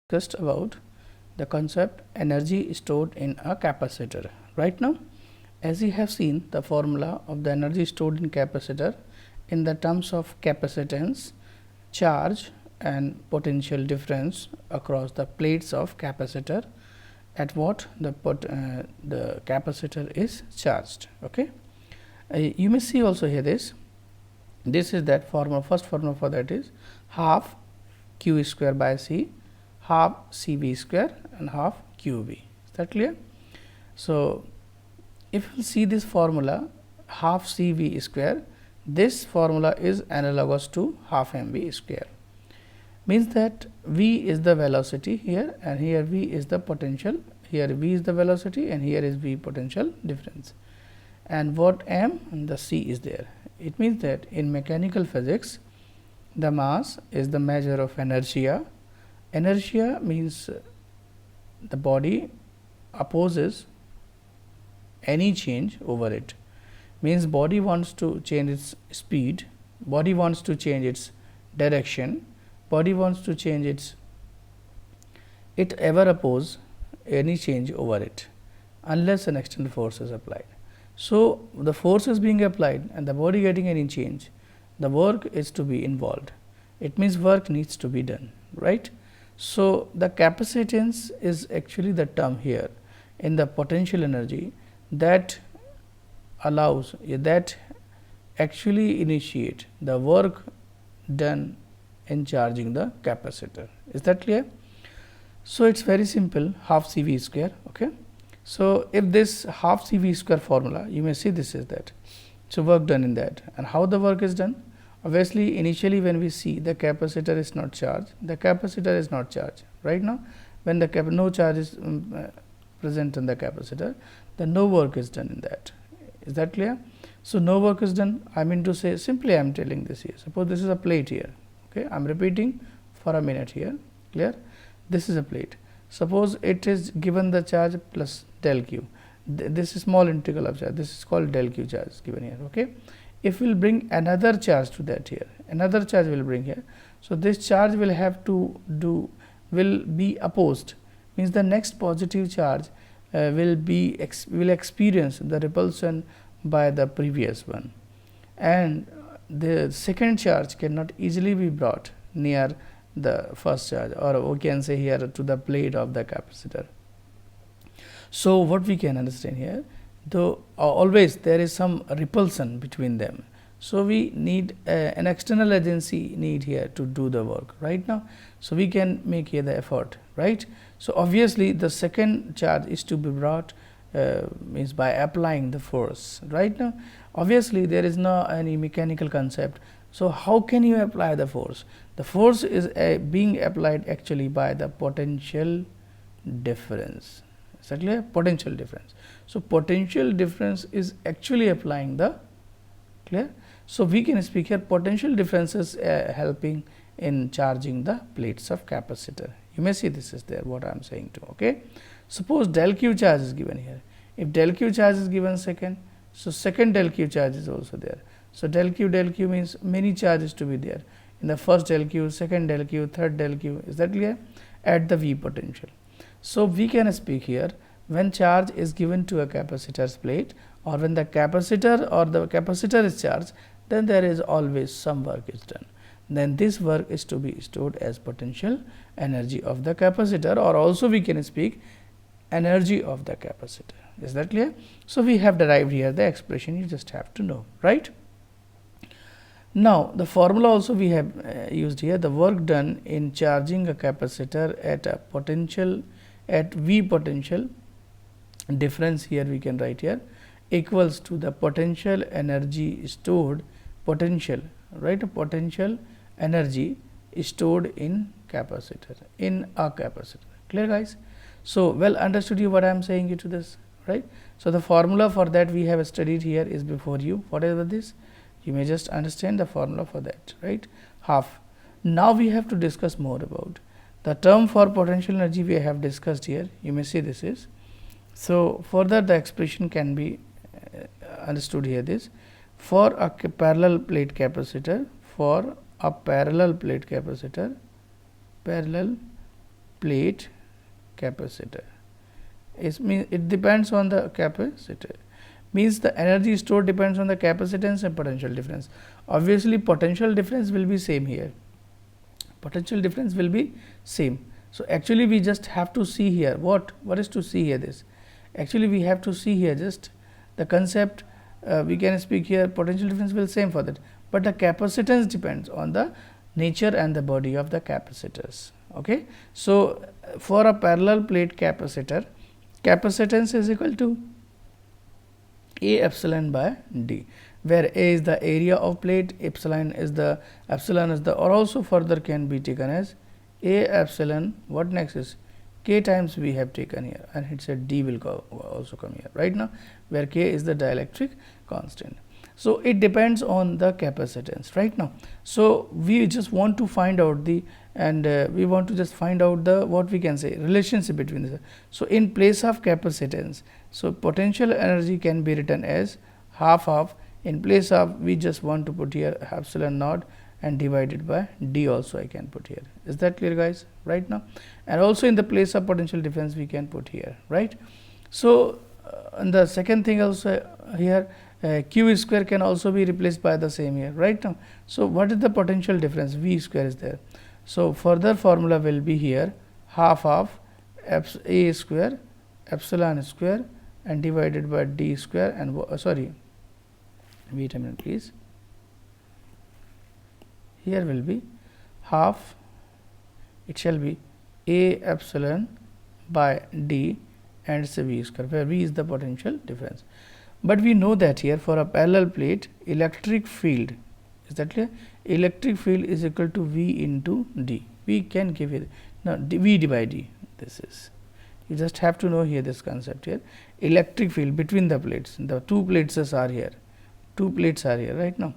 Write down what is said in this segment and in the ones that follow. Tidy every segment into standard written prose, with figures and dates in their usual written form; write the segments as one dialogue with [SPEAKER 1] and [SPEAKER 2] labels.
[SPEAKER 1] discussed about the concept energy stored in a capacitor. Right now, as you have seen the formula of the energy stored in capacitor in the terms of capacitance, charge and potential difference across the plates of capacitor at what the capacitor is charged. Okay. You may see also here this is that formula. First formula for that is half q square by c, half c v square and half q v. Is that clear? So, if you see this formula half c v square, this formula is analogous to half m v square, means that v is the velocity here and here v is the potential, here v is the velocity and here is v potential difference, and what m and the c is there. It means that in mechanical physics the mass is the measure of inertia. Inertia means the body opposes any change over it, means body wants to change its speed, body wants to change its direction, body wants to change it ever oppose any change over it unless an external force is applied. So, the force is being applied and the body getting any change, the work is to be involved. It means work needs to be done, right. So, the capacitance is actually the term here in the potential energy that allows that actually initiate the work done in charging the capacitor. Is that clear? So, it is very simple, half c v square. Okay. So, if this half c v square formula, you may see this is that. So, work done in that, and how the work is done? Obviously, initially when we see the capacitor is not charged, the capacitor is not charged. Right now, when the no charge is present in the capacitor, then no work is done in that. Is that clear? So, no work is done. I mean to say, simply I am telling this here. Suppose this is a plate here. Okay, I am repeating for a minute here. Clear? This is a plate. Suppose it is given the charge plus del q. This is small integral of charge. This is called del q charge given here. Okay. If we will bring another charge to that here, another charge will bring here. So, this charge will have to will be opposed, means the next positive charge will experience the repulsion by the previous one, and the second charge cannot easily be brought near the first charge, or we can say here to the plate of the capacitor. So, what we can understand here, though always there is some repulsion between them. So, we need an external agency need here to do the work right now. So, we can make here the effort, right. So, obviously, the second charge is to be brought means by applying the force right now. Obviously, there is no any mechanical concept. So, how can you apply the force? The force is being applied actually by the potential difference. Is that clear? Potential difference. So, potential difference is actually applying the clear. So, we can speak here potential differences helping in charging the plates of capacitor. You may see this is there what I am saying to. Okay. Suppose del q charge is given here. If del q charge is given second, so second del q charge is also there. So, del q means many charges to be there in the first del q, second del q, third del q. Is that clear? At the V potential. So, we can speak here when charge is given to a capacitor's plate, or when the capacitor is charged, then there is always some work is done. Then this work is to be stored as potential energy of the capacitor, or also we can speak energy of the capacitor. Is that clear? So, we have derived here the expression, you just have to know, right. Now, the formula also we have used here, the work done in charging a capacitor at a potential at V potential difference, here we can write here, equals to the potential energy stored potential, right, a potential energy stored in capacitor, in a capacitor. Clear, guys? So, well understood you what I am saying you to this, right. So, the formula for that we have studied here is before you. Whatever this, you may just understand the formula for that, right, half. Now, we have to discuss more about the term for potential energy we have discussed here. You may see this is. So, further the expression can be understood here this for a parallel plate capacitor, for a parallel plate capacitor, parallel plate capacitor. It depends on the capacitor, means the energy stored depends on the capacitance and potential difference. Obviously, potential difference will be same here. Potential difference will be same. So, actually we just have to see here what is to see here this. Actually, we have to see here just the concept. We can speak here potential difference will same for that, but the capacitance depends on the nature and the body of the capacitors. Okay. So, for a parallel plate capacitor, capacitance is equal to A epsilon by D, where A is the area of plate, epsilon is the or also further can be taken as A epsilon. What next is K times we have taken here, and it said D will also come here right now, where K is the dielectric constant. So, it depends on the capacitance right now. So, we just want to find out the we want to just find out the what we can say relationship between this. So, in place of capacitance, so potential energy can be written as half of, in place of we just want to put here epsilon naught and divided by D also I can put here. Is that clear, guys, right now? And also in the place of potential difference we can put here, right. So, and the second thing also here Q square can also be replaced by the same here right now. So, what is the potential difference? V square is there. So, further formula will be here half of A square epsilon square and divided by D square and sorry, wait a minute please, here will be half, it shall be A epsilon by D and it's a V square, where V is the potential difference. But we know that here for a parallel plate electric field, is that clear? Electric field is equal to V into D. We can give it now V by D. This is, you just have to know here this concept here. Electric field between the plates, the two plates are here, right now.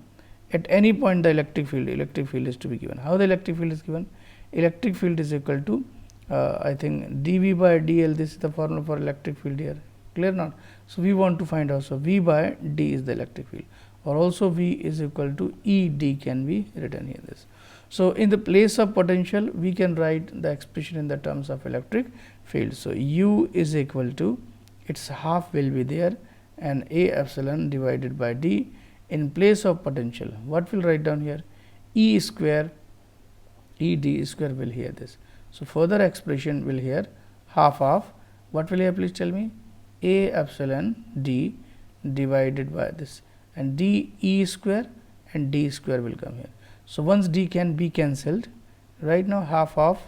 [SPEAKER 1] At any point the electric field is to be given. How the electric field is given? Electric field is equal to I think dV by dl. This is the formula for electric field here. Clear not? So, we want to find also V by D is the electric field, or also V is equal to E D can be written here this. So, in the place of potential we can write the expression in the terms of electric field. So, U is equal to, its half will be there and A epsilon divided by D. In place of potential, what will write down here? E square E D square will here this. So, further expression will here half of, what will here please tell me? A epsilon D divided by this, and D E square and D square will come here. So, once D can be cancelled, right now half of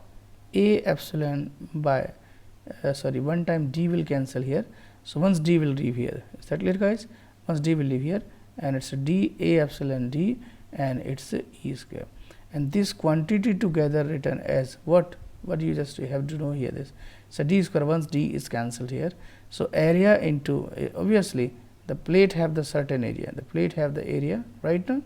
[SPEAKER 1] A epsilon by sorry, one time D will cancel here. So, once D will leave here, is that clear, guys? Once D will leave here, and it's a D A epsilon D and it's a E square, and this quantity together written as what you just have to know here this. So, D square, once D is cancelled here. So, area into obviously the plate have the certain area, the plate have the area right now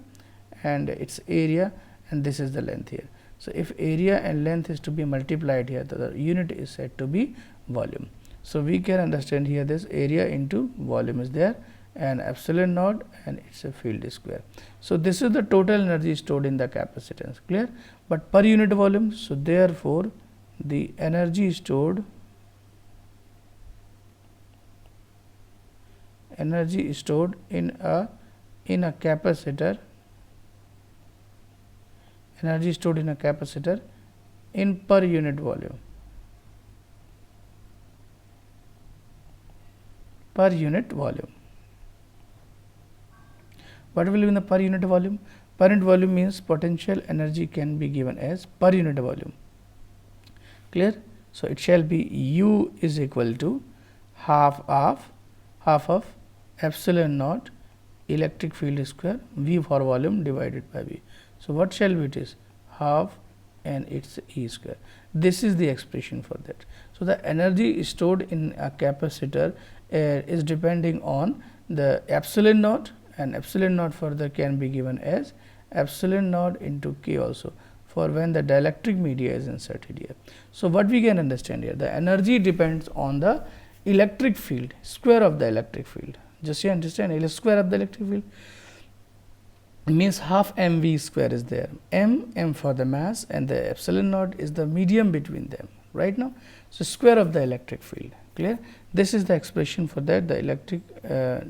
[SPEAKER 1] and its area, and this is the length here. So, if area and length is to be multiplied here, the unit is said to be volume. So, we can understand here this area into volume is there and epsilon naught and it's a field square. So, this is the total energy stored in the capacitance, clear, but per unit volume. So, therefore, the energy stored in a capacitor, energy stored in a capacitor in per unit volume, What will be in the per unit volume? Per unit volume means potential energy can be given as per unit volume, clear. So, it shall be U is equal to half of epsilon naught electric field square V for volume divided by V. So, what shall be it is half and its E square. This is the expression for that. So, the energy stored in a capacitor is depending on the epsilon naught, and epsilon naught further can be given as epsilon naught into K also for when the dielectric media is inserted here. So, what we can understand here, the energy depends on the electric field, square of the electric field. Just you understand, L square of the electric field means half mv square is there, m for the mass and the epsilon naught is the medium between them. right now. So, square of the electric field, clear. This is the expression for that, the electric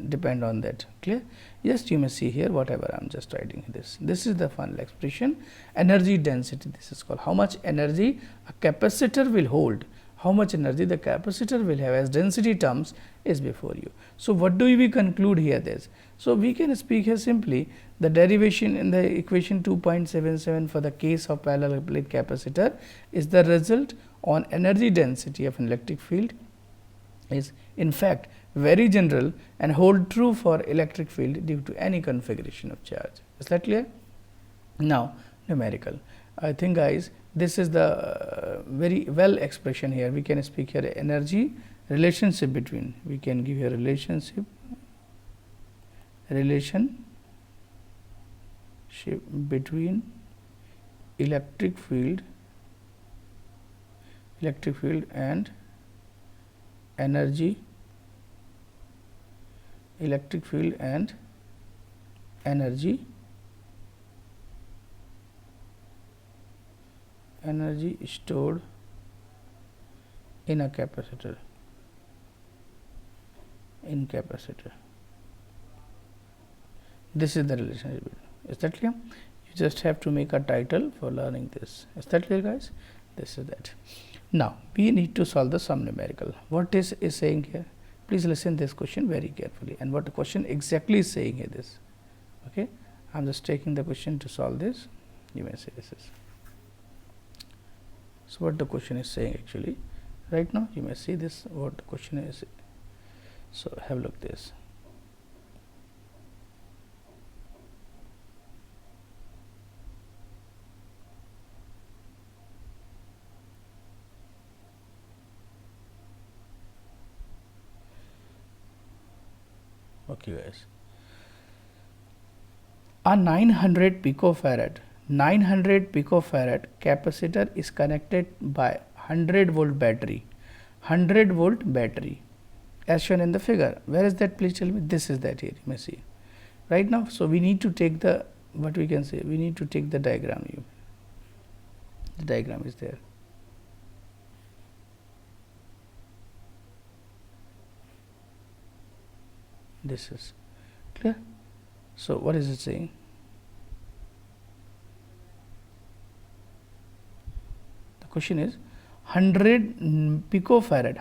[SPEAKER 1] depend on that, clear. Yes, you may see here whatever I am just writing this. This is the final expression. Energy density, this is called how much energy a capacitor will hold, how much energy the capacitor will have as density terms is before you. So, what do we conclude here this? So, we can speak here simply the derivation in the equation 2.77 for the case of parallel plate capacitor is the result on energy density of an electric field is in fact very general and hold true for electric field due to any configuration of charge. Is that clear? Now, numerical. I think guys, this is the very well expression here. We can speak here energy relationship between, we can give here relationship between electric field and energy, electric field and energy stored in a capacitor, This is the relationship. Is that clear? You just have to make a title for learning this. Is that clear, guys? This is that. Now, we need to solve the sum numerical. What is saying here? Please listen this question very carefully, and what the question exactly is saying here this. Okay, I am just taking the question to solve this. You may say this is. So, what the question is saying actually right now, you may see this what the question is. So, have a look this. Okay, guys. A 900 picofarad capacitor is connected by 100-volt battery, as shown in the figure. Where is that? Please tell me. This is that here. You may see right now. So, we need to take the, what we can say, we need to take the diagram. The diagram is there. This is clear. So, what is it saying? The question is 100 picofarad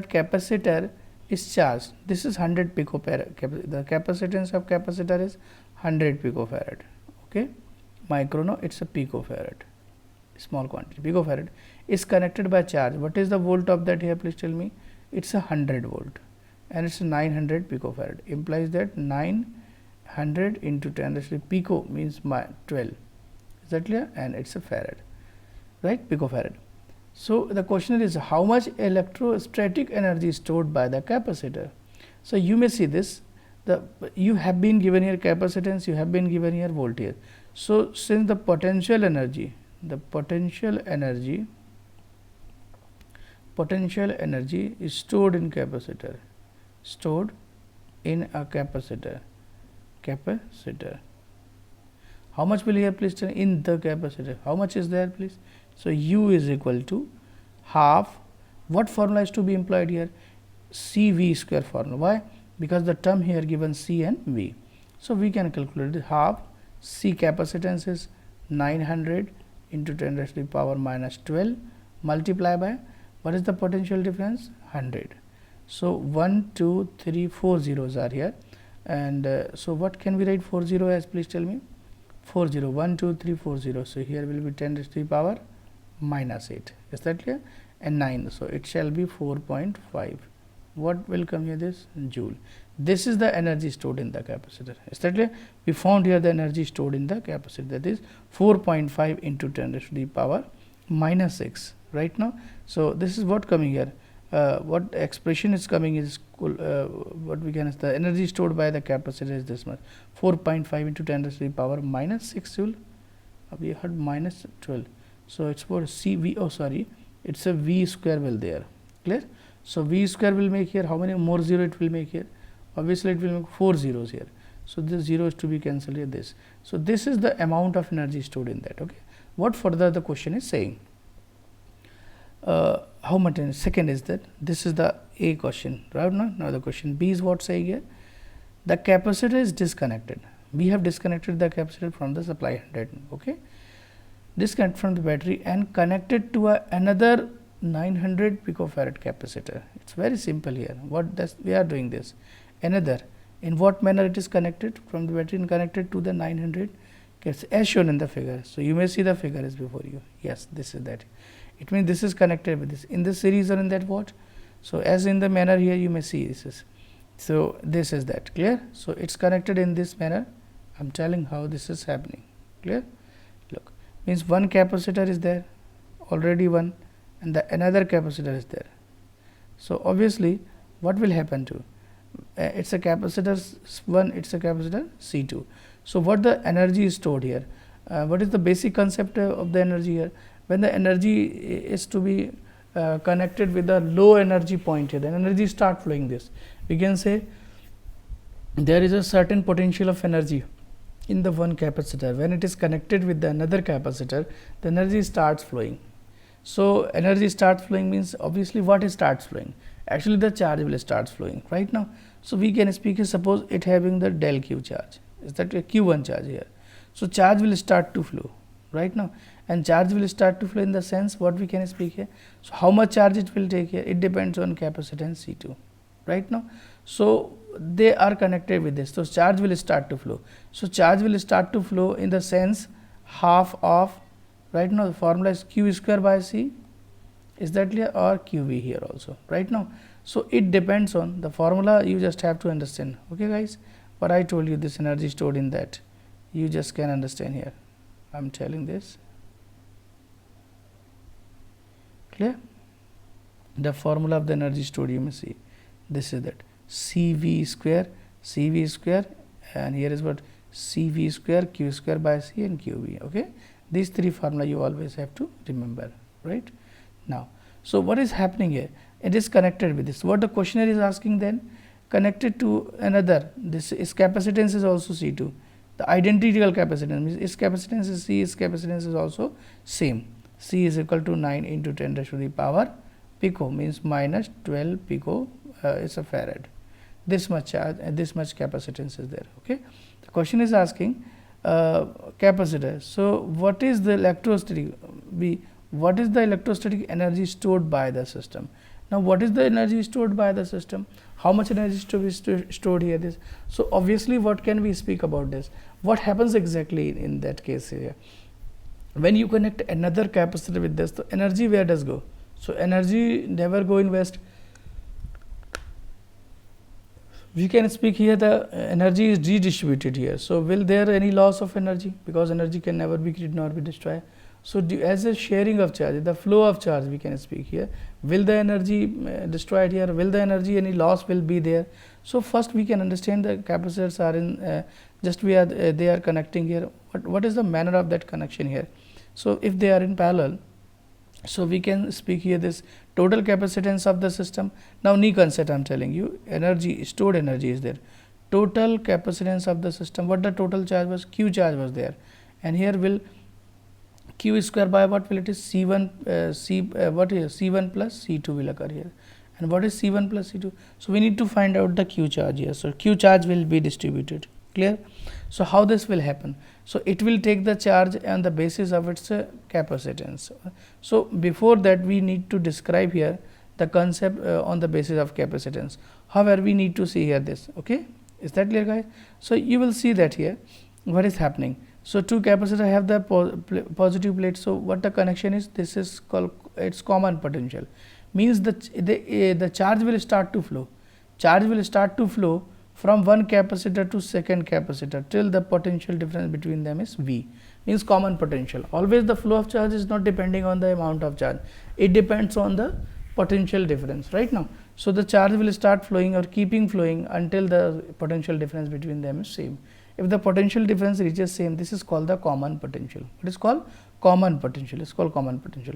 [SPEAKER 1] capacitor is charged. This is 100 picofarad. The capacitance of capacitor is 100 picofarad. Okay, micro, no, it's a picofarad, small quantity. Picofarad is connected by charge. What is the volt of that here? Please tell me. It's a 100 volt and it's a 900 picofarad, implies that 900 into 10 raised to pico means 12. Is that clear? And it's a farad, right? Picofarad. So, the question is how much electrostatic energy is stored by the capacitor. So, you may see this, you have been given here capacitance, you have been given here voltage. So, since the potential energy is stored in capacitor, how much will you have placed in the capacitor? How much is there, please? So, U is equal to half, what formula is to be employed here? CV square formula. Why? Because the term here given C and V. So, we can calculate it. Half C capacitance is 900 into 10 raised to the power minus 12 multiply by, what is the potential difference? 100. So, 1, 2, 3, 4 zeros are here, and so what can we write 40 as? Please tell me. 40, 1, 2, 3, 4 zeros. So, here will be 10 raised to the power minus 8. Is that clear? And 9. So, it shall be 4.5. What will come here? This joule. This is the energy stored in the capacitor. Is that clear? We found here the energy stored in the capacitor, that is 4.5 into 10 raised to the power minus 6 right now. So, this is what coming here. What expression is coming is what we can, the energy stored by the capacitor is this much, 4.5 into 10 raised to the power minus 6 joule. We had minus 12. So, it's for CV, oh sorry, it's a V square will there, clear. So, V square will make here, how many more 0 it will make here? Obviously, it will make 4 zeros here. So, this 0 is to be cancelled here this. So, this is the amount of energy stored in that. Okay. what further the question is saying. How much second is that? This is the A question, right? Now the question B is what saying here. The capacitor is disconnected. We have disconnected the capacitor from the supply 100. Okay, disconnect from the battery and connected to another 900 picofarad capacitor. It's very simple here. What does we are doing this? Another. In what manner it is connected from the battery and connected to the 900 as shown in the figure. So you may see the figure is before you. Yes, this is that. It means this is connected with this in this series or in that what. So as in the manner here you may see this is. So this is that, clear. So it's connected in this manner. I'm telling how this is happening, clear. Look, means one capacitor is there, already one, and the another capacitor is there. So obviously what will happen to it's a capacitor 1, it's a capacitor C2. So what the energy is stored here, what is the basic concept of the energy here? When the energy is to be connected with the low energy point here, then energy start flowing this. We can say there is a certain potential of energy in the one capacitor. When it is connected with the another capacitor, the energy starts flowing. So energy starts flowing means obviously what is starts flowing? Actually the charge will start flowing right now. So we can speak suppose it having the del q charge, is that a q1 charge here. So charge will start to flow right now, and charge will start to flow in the sense what we can speak here. So how much charge it will take here? It depends on capacitance C2 right now. So they are connected with this. So charge will start to flow. So charge will start to flow in the sense half of, right now the formula is q square by c, is that clear, or qv here also right now. So it depends on the formula, you just have to understand. Okay guys, what I told you, this energy stored in that, you just can understand here. I'm telling this, clear. The formula of the energy stored you may see, this is that cv square, and here is what cv square, q square by c and qv. Okay, these three formula you always have to remember, right now. So what is happening here? It is connected with this. What the questioner is asking then, connected to another, this is capacitance is also C2. The identical capacitance means its capacitance is C, its capacitance is also same. C is equal to 9 into 10 raised to the power pico, means minus 12 pico is a farad. This much charge and this much capacitance is there. Okay, the question is asking capacitor. So what is the electrostatic what is the electrostatic energy stored by the system? Now what is the energy stored by the system? How much energy is to be stored here? This. So obviously what can we speak about this? What happens exactly in that case here? When you connect another capacitor with this, the energy where does go? So energy never go in west. We can speak here the energy is redistributed here. So will there any loss of energy? Because energy can never be created nor be destroyed. So as a sharing of charge, the flow of charge we can speak here. Will the energy destroyed here? Will the energy any loss will be there? So first we can understand the capacitors are in they are connecting here. What is the manner of that connection here? So if they are in parallel, so we can speak here this total capacitance of the system. Now new concept I am telling you, energy, stored energy is there. Total capacitance of the system, what the total charge was? Q charge was there, and here will q square by what will it is? C1 what is C1 plus C2 will occur here. And what is C1 plus C2? So we need to find out the q charge here. So q charge will be distributed, clear. So how this will happen? So it will take the charge on the basis of its capacitance. So before that we need to describe here the concept on the basis of capacitance. However, we need to see here this. Okay, is that clear guys? So you will see that here what is happening. So two capacitors have the positive plate. So what the connection is? This is called its common potential. Means the charge will start to flow. Charge will start to flow from one capacitor to second capacitor till the potential difference between them is V. Means common potential. Always the flow of charge is not depending on the amount of charge. It depends on the potential difference right now. So the charge will start flowing or keeping flowing until the potential difference between them is same. If the potential difference reaches same, this is called the common potential. What is called? Common potential. It's called common potential.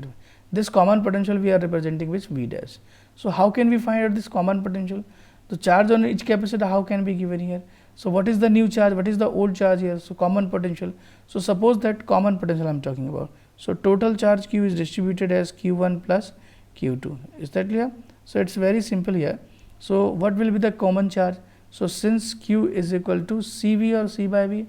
[SPEAKER 1] This common potential we are representing with V dash. So how can we find out this common potential? The charge on each capacitor how can be given here? So what is the new charge? What is the old charge here? So common potential. So suppose that common potential I am talking about. So total charge Q is distributed as Q1 plus Q2. Is that clear? So it's very simple here. So what will be the common charge? So since Q is equal to CV or C by V,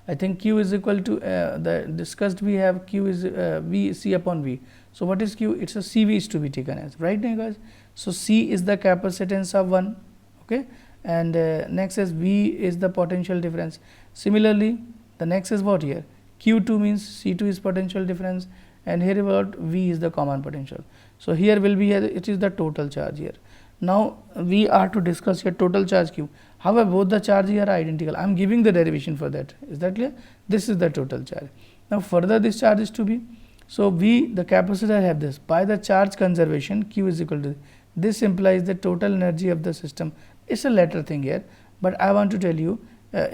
[SPEAKER 1] I think Q is equal to the discussed we have Q is V C upon V. So what is Q? It's a CV is to be taken as, right now guys. So C is the capacitance of 1, okay, and next is V is the potential difference. Similarly, the next is what here? Q2 means C2 is potential difference, and here about V is the common potential. So here will be it is the total charge here. Now we are to discuss here total charge Q. However, both the charge here are identical. I am giving the derivation for that. Is that clear? This is the total charge. Now further this charge is to be, so V, the capacitor, have this. By the charge conservation, Q is equal to this implies the total energy of the system. It's a latter thing here, but I want to tell you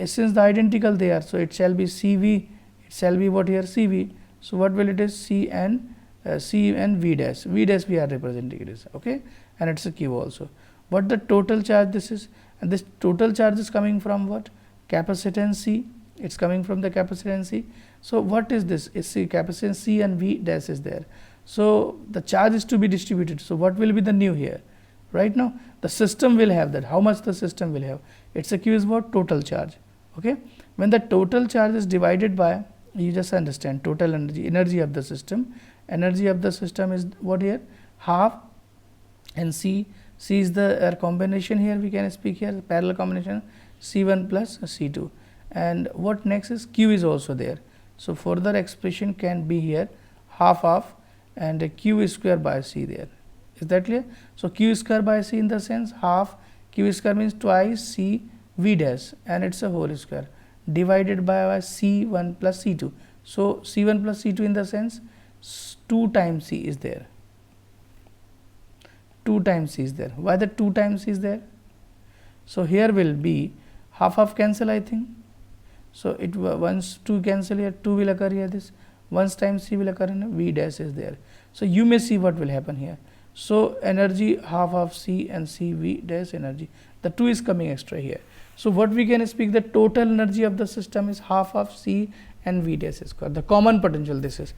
[SPEAKER 1] since the identical they are, so it shall be CV. It shall be what here? CV. So what will it is? C and V dash. V dash we are representing it is, okay, and it's a Q also. What the total charge this is? And this total charge is coming from what? Capacitance C. It's coming from the capacitance C. So what is this? It's C, capacitance C and V dash is there. So the charge is to be distributed. So what will be the new here? Right now the system will have that. How much the system will have? It's a Q is what? Total charge. Okay. When the total charge is divided by, you just understand total energy of the system. Energy of the system is what here? Half, and C is the combination here, we can speak here parallel combination C1 plus C2, and what next is Q is also there. So further expression can be here half of and Q square by C there. Is that clear? So Q square by C in the sense half, Q square means twice C V dash, and it's a whole square divided by C1 plus C2. So C1 plus C2 in the sense 2 times C is there. 2 times C is there. Why the 2 times C is there? So here will be half of cancel, I think. So it once 2 cancel here, 2 will occur here, this once times C will occur in V dash is there. So you may see what will happen here. So energy half of C and C V dash energy. The 2 is coming extra here. So what we can speak, the total energy of the system is half of C and V dash square. The common potential this is.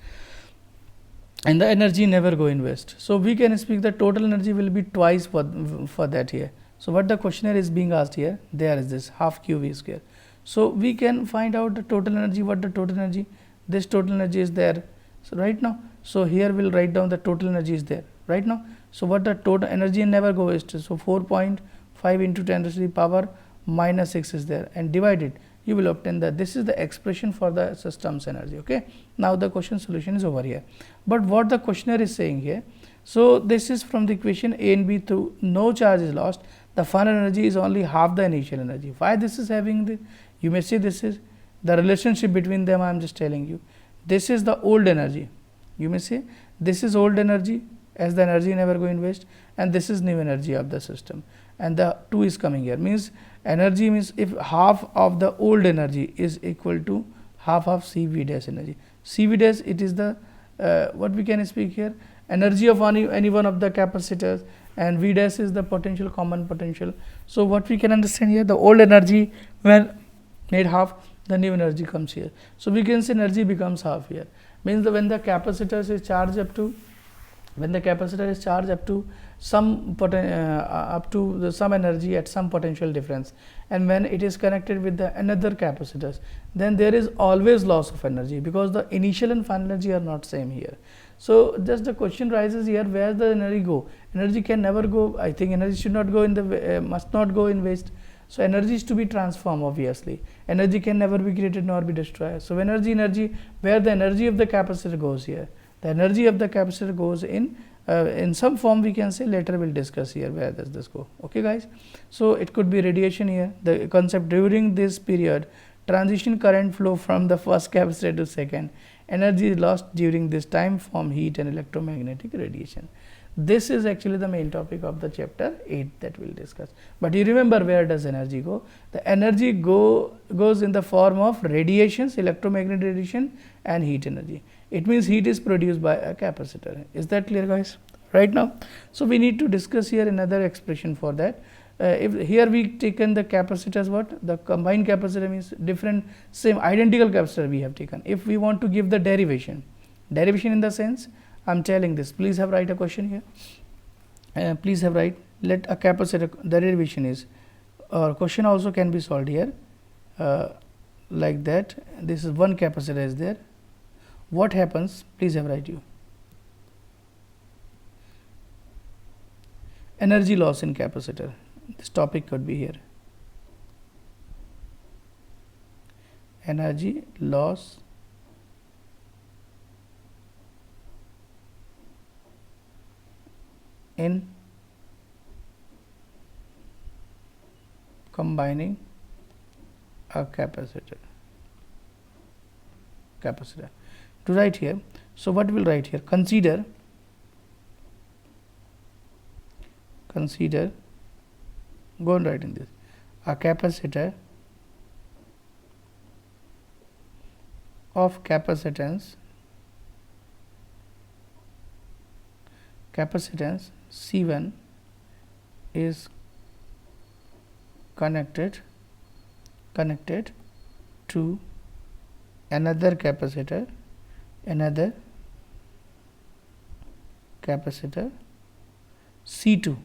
[SPEAKER 1] And the energy never go in waste. So we can speak the total energy will be twice for that here. So what the questionnaire is being asked here, there is this half QV square. So we can find out the total energy, what the total energy, this total energy is there. So right now, so here we'll write down the total energy is there right now. So what the total energy never go waste. So 4.5 into 10 to the power minus 6 is there, and divided you will obtain that this is the expression for the system's energy. Okay, now the question solution is over here, but what the questionnaire is saying here, so this is from the equation A and B through no charge is lost, the final energy is only half the initial energy. Why this is having the, you may say this is the relationship between them. I am just telling you, this is the old energy, you may say this is old energy as the energy never go in waste, and this is new energy of the system, and the 2 is coming here, means energy means if half of the old energy is equal to half of CV dash energy. CV dash, it is the what we can speak here, energy of any one of the capacitors, and V dash is the potential, common potential. So what we can understand here, the old energy when made half, the new energy comes here. So we can say energy becomes half here, means that when the capacitor is charged up to, when the capacitor is charged up to some some energy at some potential difference, and when it is connected with the another capacitors, then there is always loss of energy, because the initial and final energy are not same here. So just the question rises here, where the energy go? Energy can never go, I think energy should not go in the must not go in waste. So energy is to be transformed, obviously energy can never be created nor be destroyed. So energy where the energy of the capacitor goes here, the energy of the capacitor goes in some form, we can say, later we'll discuss here where does this go. Okay guys, so it could be radiation here, the concept during this period transition current flow from the first capacitor to second, energy is lost during this time from heat and electromagnetic radiation. This is actually the main topic of the chapter 8 that we'll discuss. But you remember, where does energy go? The energy goes in the form of radiations, electromagnetic radiation and heat energy. It means heat is produced by a capacitor. Is that clear guys? Right now, so we need to discuss here another expression for that. if here we taken the capacitors, what the combined capacitor means different same identical capacitor we have taken. If we want to give the derivation in the sense I am telling this, please have write a question here, please have write, let a capacitor, the derivation is, or question also can be solved here, like that. This is one capacitor is there, what happens, please have write you, energy loss in capacitor, this topic could be here, energy loss in combining a capacitor to write here. So what we will write here, consider go and write in this, a capacitor of capacitance C1 is connected to another capacitor C2,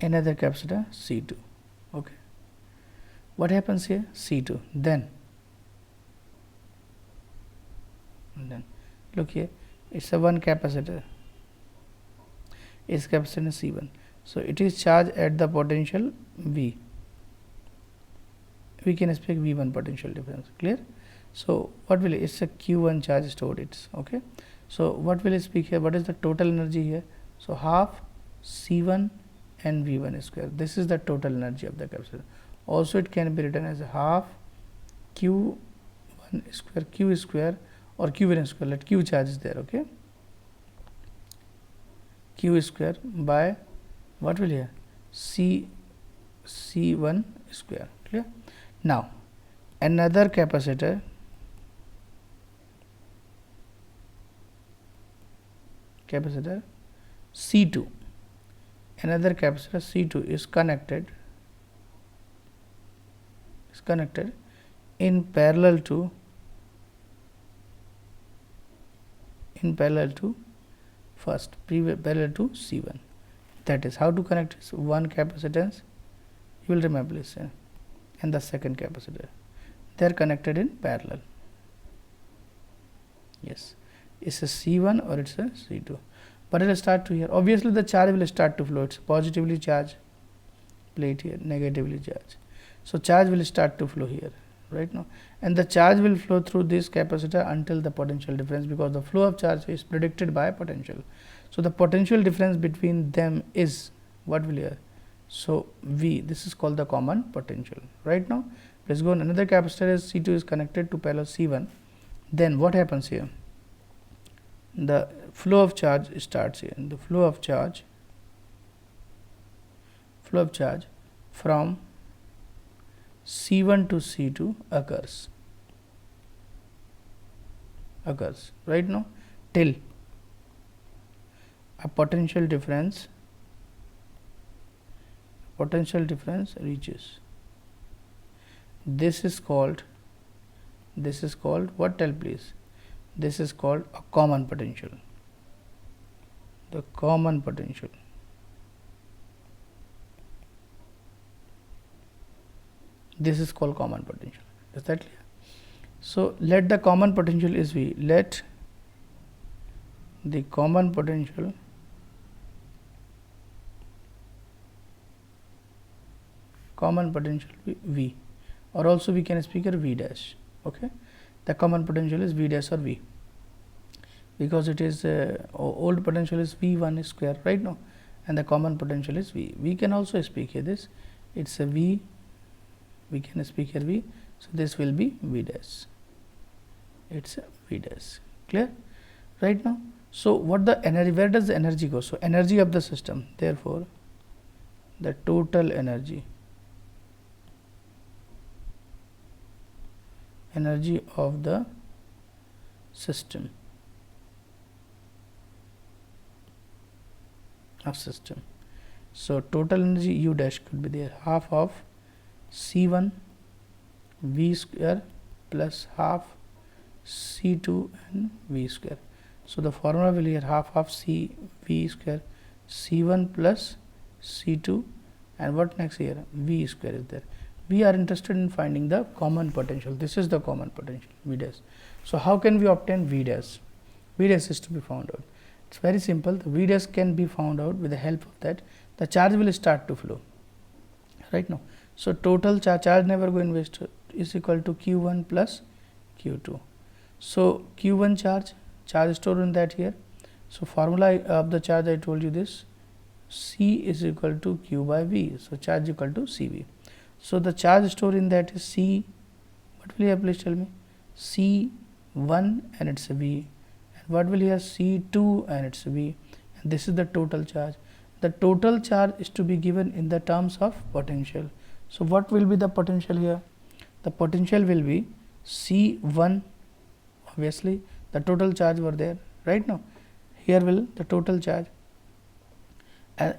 [SPEAKER 1] another capacitor C2. Okay, what happens here, C2, then look here, it's a one capacitor, its capacitance C1, so it is charged at the potential V, we can expect V1 potential difference, clear. So what will it's a Q1 charge stored, it's okay. So what will it speak here, what is the total energy here, so half C1 and V1 square, this is the total energy of the capacitor. Also it can be written as half Q1 square Q square or Q1 square, let Q charge is there, okay, Q square by what will here, C1 square, clear. Now another capacitor C2, another capacitor C2 is connected in parallel to first parallel to C1. That is how to connect this, one capacitance you will remember this, and the second capacitor, they are connected in parallel. Yes, it's a C1 or it's a C2, but it will start to here, obviously the charge will start to flow, it's positively charged plate here, negatively charged, so charge will start to flow here right now, and the charge will flow through this capacitor until the potential difference, because the flow of charge is predicted by potential. So the potential difference between them is what will here, so V, this is called the common potential. Right now let's go on, another capacitor is C2 is connected to parallel C1, then what happens here, the flow of charge starts here, and the flow of charge from C1 to C2 occurs right now till a potential difference reaches. This is called what, tell please, this is called a common potential, the common potential. This is called common potential, is that clear? So let the common potential is V, let the common potential be V, or also we can speak here V dash, okay, the common potential is V dash or V, because it is old potential is V1 square right now, and the common potential is V. We can also speak here this, it's a V, we can speak here V, so this will be V dash, it's a V dash, clear right now. So what the energy, where does the energy go, so energy of the system, therefore the total energy of the system So total energy U dash could be there, half of C1 V square plus half C2 and V square. So the formula will here half of C V square, C1 plus C2, and what next here, V square is there. We are interested in finding the common potential. This is the common potential, V dash. So how can we obtain V dash? V dash is to be found out. It's very simple. The V dash can be found out with the help of that. The charge will start to flow right now. So total charge never go in waste is equal to Q1 plus Q2. So Q1 charge stored in that here. So formula of the charge I told you this, C is equal to Q by V. So charge equal to CV. So the charge stored in that is C. What will you have? Please tell me. C1 and it's a V. And what will you have? C2 and it's a V. And this is the total charge. The total charge is to be given in the terms of potential. So what will be the potential here? The potential will be C1. Obviously the total charge were there right now. Here will the total charge.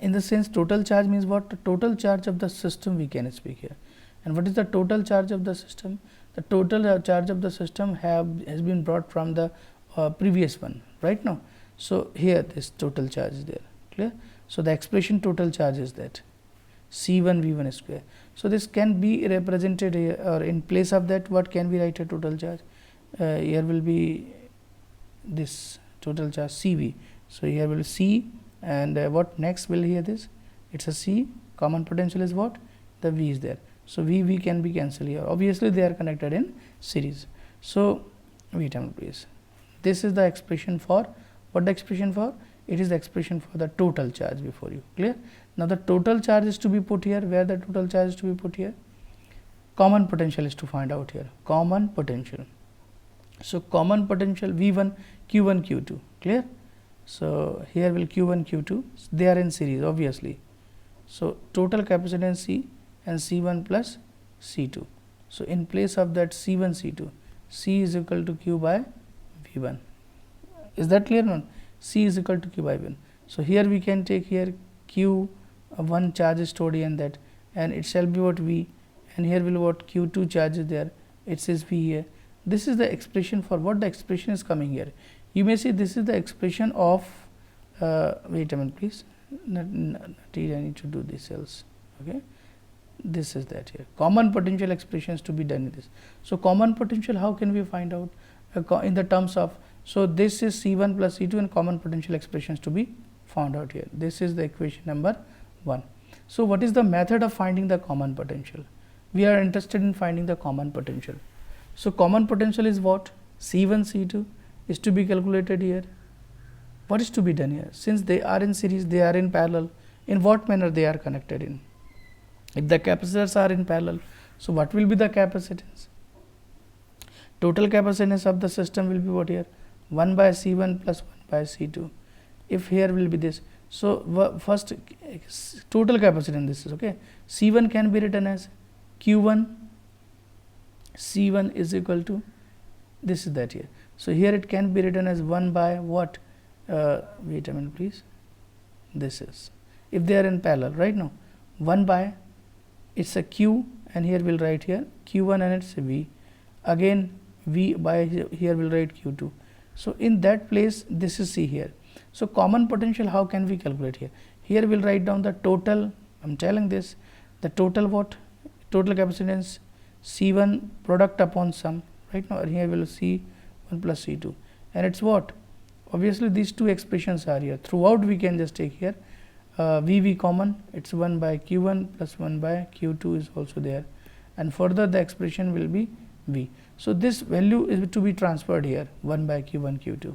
[SPEAKER 1] In the sense, total charge means what? The total charge of the system we can speak here. And what is the total charge of the system? The total charge of the system has been brought from the previous one right now. So here this total charge is there, clear? So the expression total charge is that C1 V1 square. So this can be represented here, or in place of that what can we write a total charge? Here will be this total charge CV. So here will C, and what next will here this? It's a C. Common potential is what? The V is there. So V can be cancelled here. Obviously they are connected in series. So wait a minute please. This is the expression for what? The expression for? It is the expression for the total charge before you, clear? Now the total charge is to be put here. Where the total charge is to be put here? Common potential is to find out here. Common potential. So common potential V1, Q1, Q2, clear? So here will Q1, Q2, they are in series obviously. So total capacitance C and C1 plus C2. So in place of that C1, C2, C is equal to Q by V1. Is that clear now? C is equal to Q by V1. So here we can take here Q1 charge is stored in that, and it shall be what V, and here will what Q2 charge is there, it says V here. This is the expression for what? The expression is coming here. You may see this is the expression of wait a minute please, not here I need to do this else, okay. This is that here, common potential expressions to be done in this. So common potential, how can we find out in the terms of, so this is C1 plus C2 and common potential expressions to be found out here. This is the equation number 1. So what is the method of finding the common potential? We are interested in finding the common potential. So common potential is what? C1, C2 is to be calculated here. What is to be done here? Since they are in series, they are in parallel. In what manner they are connected in? If the capacitors are in parallel, so what will be the capacitance? Total capacitance of the system will be what here? 1 by C1 plus 1 by C2. If here will be this, so first total capacitance, this is okay. C1 can be written as Q1 C1 is equal to, this is that here. So here it can be written as 1 by what? Wait a minute please. This is, if they are in parallel right now, 1 by, it's a Q, and here we'll write here Q1 and it's a V. Again V by here we'll write Q2. So in that place this is C here. So common potential, how can we calculate here? Here we'll write down the total, I'm telling this, the total what? Total capacitance C1 product upon sum right now, and here we'll C1 plus C2, and it's what? Obviously these two expressions are here. Throughout we can just take here VV common, it's 1 by Q1 plus 1 by Q2 is also there, and further the expression will be V. So this value is to be transferred here, 1 by Q1 Q2.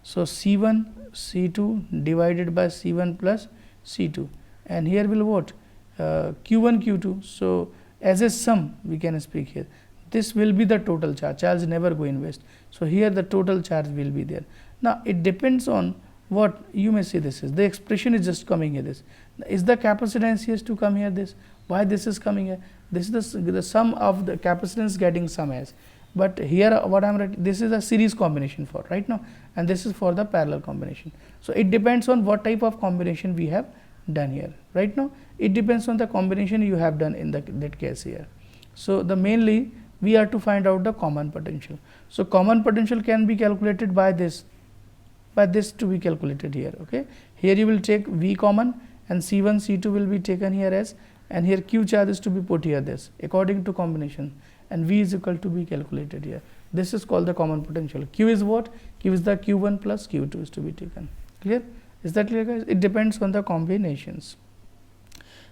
[SPEAKER 1] So C1 C2 divided by C1 plus C2, and here will what? Q1 Q2. So as a sum we can speak here. This will be the total charge. Charge never go in waste. So here the total charge will be there. Now it depends on what you may say. This is the expression is just coming here. This is the capacitance here to come here. This, why this is coming here? This is the sum of the capacitance getting sum as. But here what I am writing, this is a series combination for right now, and this is for the parallel combination. So it depends on what type of combination we have done here. Right now it depends on the combination you have done in that case here. So the mainly we are to find out the common potential. So common potential can be calculated by this to be calculated here. Okay, here you will take V common and C1 C2 will be taken here as, and here Q charge is to be put here this according to combination, and V is equal to be calculated here. This is called the common potential. Q is what? Q is the Q1 plus Q2 is to be taken. Clear? Is that clear, guys? It depends on the combinations.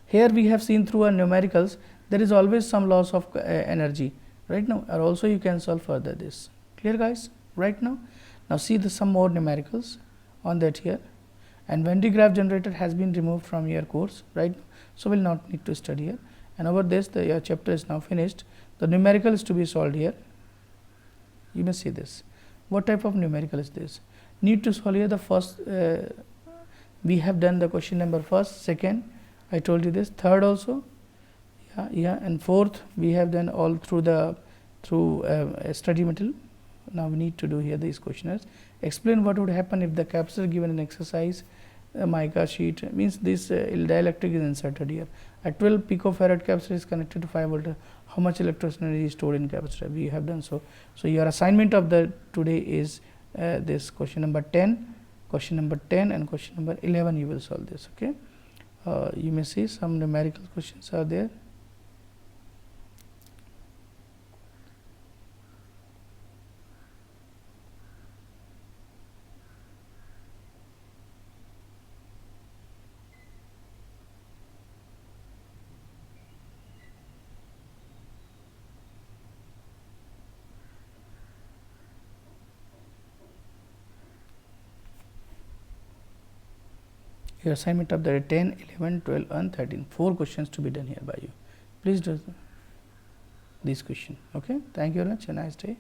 [SPEAKER 1] Here we have seen through our numericals there is always some loss of energy right now, or also you can solve further this. Clear, guys? Right now see some more numericals on that here, and Venn diagram generator has been removed from your course right now, so will not need to study here. And over this your chapter is now finished. The numerical is to be solved here. You may see this. What type of numerical is this? Need to solve here the first. We have done the question number first, second, I told you this, third also, and fourth we have done all through the study material. Now we need to do here these questionnaires. Explain what would happen if the capacitor given an exercise mica sheet, means this dielectric is inserted here. A 12 picofarad capacitor is connected to 5 volt. How much electrical energy is stored in capacitor? We have done so. So your assignment of the today is this question number 10, question number 10 and question number 11. You will solve this. Okay. You may see some numerical questions are there. Your assignment of the 10, 11, 12 and 13, 4 questions to be done here by you. Please do these questions. Okay. Thank you very much. Have a nice day.